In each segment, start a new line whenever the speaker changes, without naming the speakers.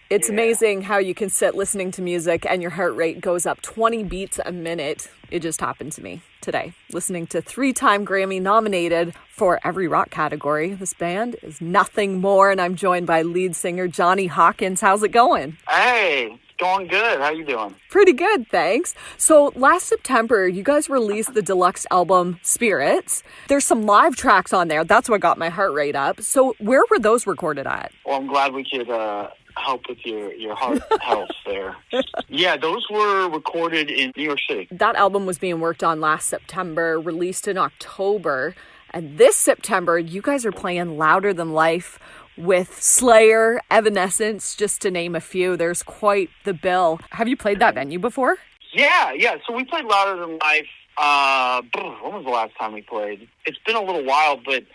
It's amazing how you can sit listening to music and your heart rate goes up 20 beats a minute. It just happened to me today, listening to 3-time Grammy nominated for every rock category. This band is Nothing More, and I'm joined by lead singer Jonny Hawkins. How's it going?
Hey, it's going good. How you doing?
Pretty good, thanks. So last September, you guys released the deluxe album Spirits. There's some live tracks on there. That's what got my heart rate up. So where were those recorded at?
Well, I'm glad we could help with your heart health there. Yeah, those were recorded in New York City.
That album was being worked on last September, released in October. And this September, you guys are playing Louder Than Life with Slayer, Evanescence, just to name a few. There's quite the bill. Have you played that venue before?
Yeah. So we played Louder Than Life. When was the last time we played? It's been a little while, but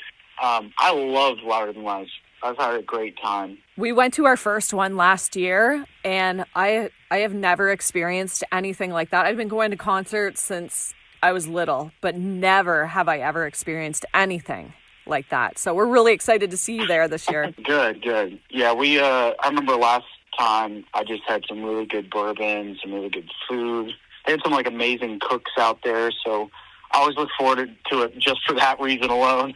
I love Louder Than Life. I've had a great time.
We went to our first one last year, and I have never experienced anything like that. I've been going to concerts since I was little, but never have I ever experienced anything like that. So we're really excited to see you there this year.
Good. Yeah, I remember last time I just had some really good bourbon, some really good food. They had some amazing cooks out there, so I always look forward to it just for that reason alone.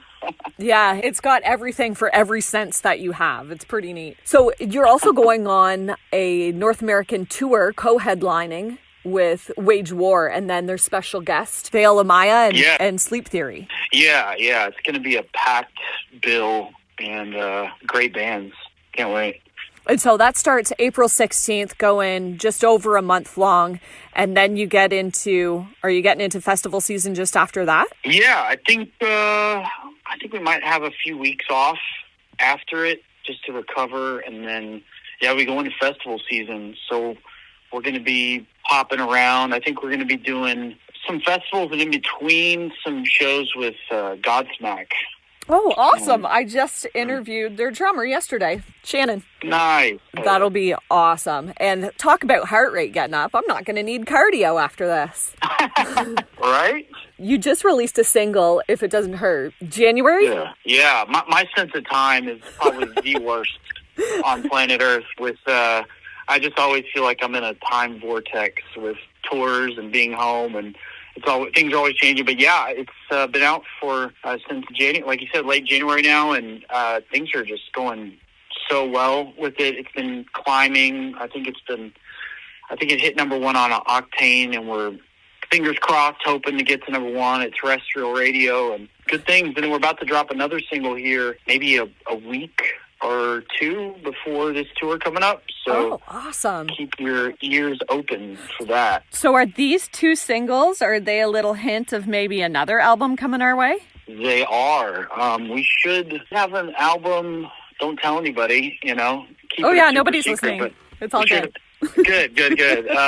Yeah, it's got everything for every sense that you have. It's pretty neat. So you're also going on a North American tour, co-headlining with Wage War, and then there's special guest Veil Amaya and Sleep Theory.
Yeah, it's going to be a packed bill and great bands. Can't wait.
And so that starts April 16th, going just over a month long, and then are you getting into festival season just after that?
Yeah, I think we might have a few weeks off after it just to recover, and then we go into festival season. So we're going to be popping around. I think we're going to be doing some festivals and in between some shows with Godsmack.
Oh, awesome. I just interviewed their drummer yesterday, Shannon.
Nice.
That'll be awesome. And talk about heart rate getting up. I'm not going to need cardio after this.
Right?
You just released a single, If It Doesn't Hurt, January?
Yeah. My sense of time is probably the worst on planet Earth with... I just always feel like I'm in a time vortex with tours and being home, and things are always changing. But yeah, it's been out for since January, like you said, late January now, and things are just going so well with it. It's been climbing. I think it hit number one on Octane, and we're fingers crossed hoping to get to number one at terrestrial radio and good things. And then we're about to drop another single here, maybe a week or two before this tour coming up. So
awesome.
Keep your ears open for that.
So are these two singles, are they a little hint of maybe another album coming our way?
They are. We should have an album. Don't tell anybody, Keep
nobody's
secret,
listening. It's all good.
Good.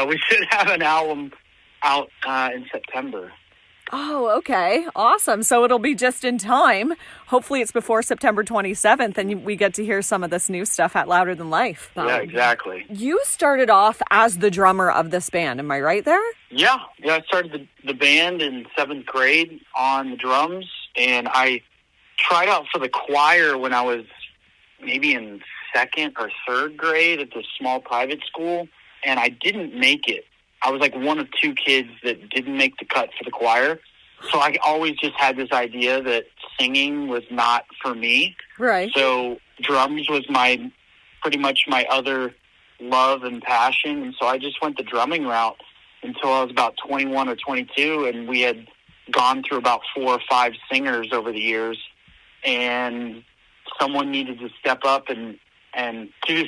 We should have an album out in September.
Oh, okay. Awesome. So it'll be just in time. Hopefully it's before September 27th and we get to hear some of this new stuff at Louder Than Life.
Yeah, exactly.
You started off as the drummer of this band. Am I right there?
Yeah. I started the band in 7th grade on the drums, and I tried out for the choir when I was maybe in 2nd or 3rd grade at this small private school, and I didn't make it. I was one of 2 kids that didn't make the cut for the choir. So I always just had this idea that singing was not for me.
Right.
So drums was pretty much my other love and passion. And so I just went the drumming route until I was about 21 or 22. And we had gone through about 4 or 5 singers over the years. And someone needed to step up and to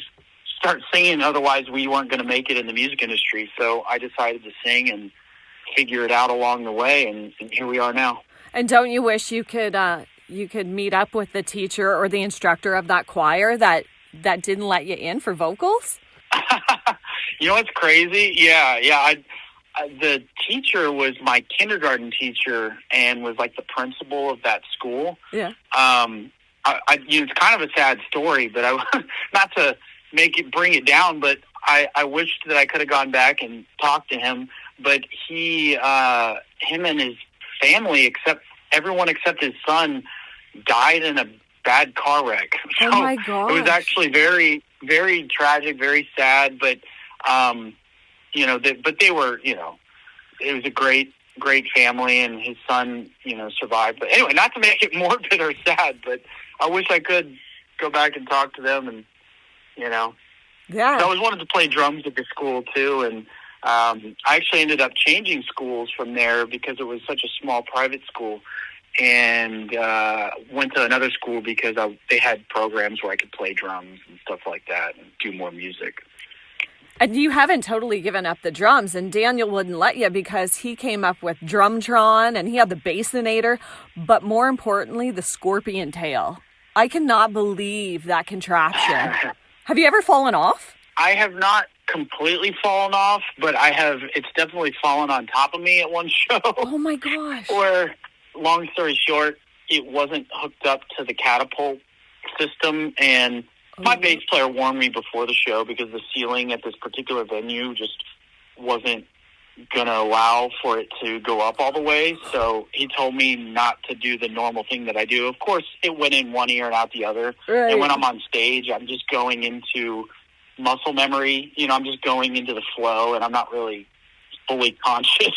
start singing, otherwise we weren't going to make it in the music industry. So I decided to sing and figure it out along the way, and here we are now. And
don't you wish you could meet up with the teacher or the instructor of that choir that didn't let you in for vocals?
It's crazy. Yeah. The teacher was my kindergarten teacher and was the principal of that school.
Yeah.
It's kind of a sad story, but not to bring it down, but I wished that I could have gone back and talked to him, but him and his family, everyone except his son, died in a bad car wreck.
So
oh my gosh. It was actually very very tragic, very sad, but, but they were, it was a great family, and his son, survived. But anyway, not to make it morbid or sad, but I wish I could go back and talk to them, and, Yeah. So I always wanted to play drums at the school, too, and I actually ended up changing schools from there because it was such a small private school, and went to another school because they had programs where I could play drums and stuff like that and do more music.
And you haven't totally given up the drums, and Daniel wouldn't let you because he came up with Drumtron, and he had the Bassinator, but more importantly, the Scorpion Tail. I cannot believe that contraption. Have you ever fallen off?
I have not completely fallen off, but it's definitely fallen on top of me at one show.
Oh my gosh.
Where, long story short, it wasn't hooked up to the catapult system, and my bass player warned me before the show because the ceiling at this particular venue just wasn't going to allow for it to go up all the way. So he told me not to do the normal thing that I do. Of course, it went in one ear and out the other. Right. And when I'm on stage, I'm just going into muscle memory. I'm just going into the flow, and I'm not really fully conscious.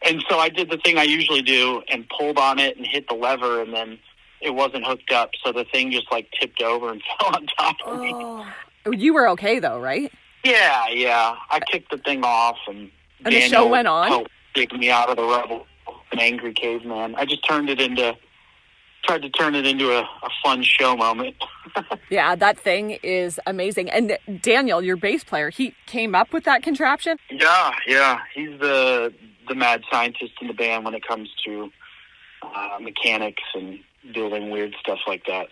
And so I did the thing I usually do and pulled on it and hit the lever, and then it wasn't hooked up, so the thing just tipped over and fell on top of me.
You were okay though, right?
Yeah. I kicked the thing off, and
the show went on.
Helped dig me out of the rubble, an angry caveman. I just tried to turn it into a fun show moment.
Yeah, that thing is amazing. And Daniel, your bass player, he came up with that contraption?
Yeah. He's the mad scientist in the band when it comes to mechanics and building weird stuff like that.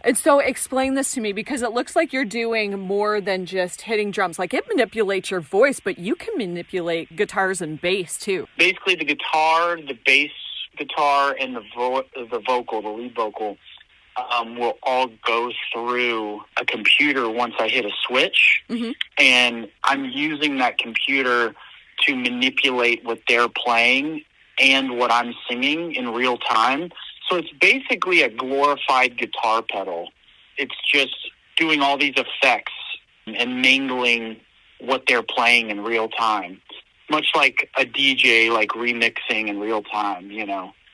And so explain this to me, because it looks like you're doing more than just hitting drums. It manipulates your voice, but you can manipulate guitars and bass too.
Basically, the guitar, the bass guitar, and the vocal, the lead vocal, will all go through a computer once I hit a switch. Mm-hmm. And I'm using that computer to manipulate what they're playing and what I'm singing in real time. So it's basically a glorified guitar pedal. It's just doing all these effects and mingling what they're playing in real time. Much like a DJ, remixing in real time,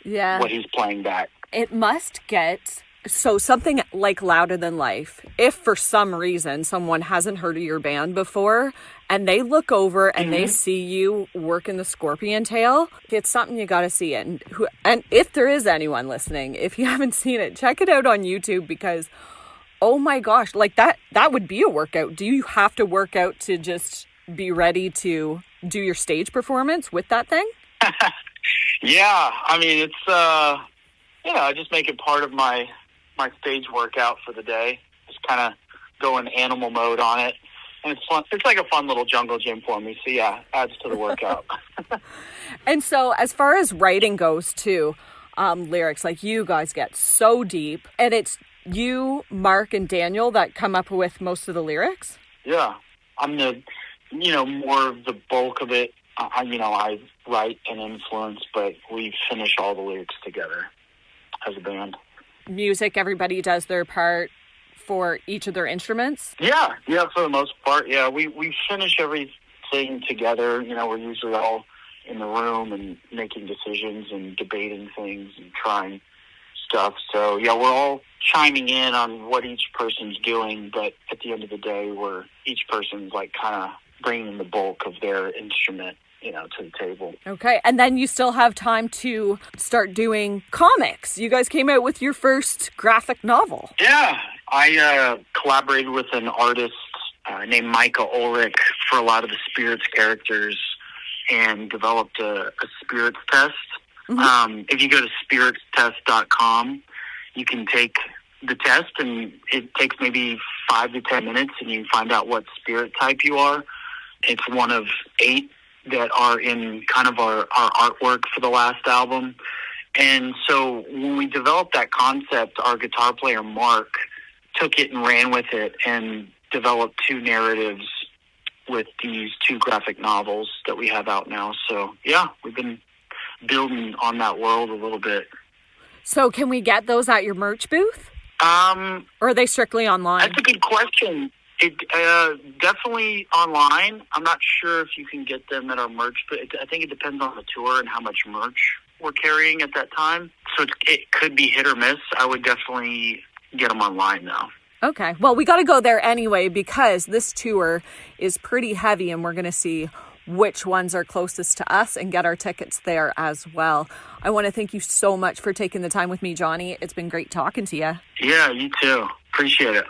what he's playing back.
It must get... So something like Louder Than Life, if for some reason someone hasn't heard of your band before and they look over and they see you working the Scorpion Tail, it's something you got to see it. And if there is anyone listening, if you haven't seen it, check it out on YouTube, because, oh my gosh, that would be a workout. Do you have to work out to just be ready to do your stage performance with that thing?
Yeah, I mean, it's, I just make it part of my stage workout for the day. Just kind of go in animal mode on it. And it's fun. It's like a fun little jungle gym for me. So yeah, adds to the workout.
And so as far as writing goes too, lyrics, you guys get so deep, and it's you, Mark, and Daniel that come up with most of the lyrics?
Yeah. I'm more of the bulk of it. I write and influence, but we finish all the lyrics together as a band.
Music, everybody does their part for each of their instruments? Yeah,
for the most part, yeah. We finish everything together. We're usually all in the room and making decisions and debating things and trying stuff. So, yeah, we're all chiming in on what each person's doing, but at the end of the day, each person's kind of bringing the bulk of their instrument to the table.
Okay, and then you still have time to start doing comics. You guys came out with your first graphic novel.
Yeah, I collaborated with an artist named Micah Ulrich for a lot of the Spirits characters and developed a Spirits test. Mm-hmm. If you go to spiritstest.com, you can take the test, and it takes maybe 5 to 10 minutes, and you find out what spirit type you are. It's one of 8 that are in kind of our artwork for the last album. And so when we developed that concept, our guitar player, Mark, took it and ran with it and developed 2 narratives with these 2 graphic novels that we have out now. So, yeah, we've been building on that world a little bit.
So can we get those at your merch booth? Or are they strictly online?
That's a good question. It definitely online. I'm not sure if you can get them at our merch, but I think it depends on the tour and how much merch we're carrying at that time. So it could be hit or miss. I would definitely get them online, though.
Okay. Well, we got to go there anyway because this tour is pretty heavy and we're going to see which ones are closest to us and get our tickets there as well. I want to thank you so much for taking the time with me, Jonny. It's been great talking to you.
Yeah, you too. Appreciate it.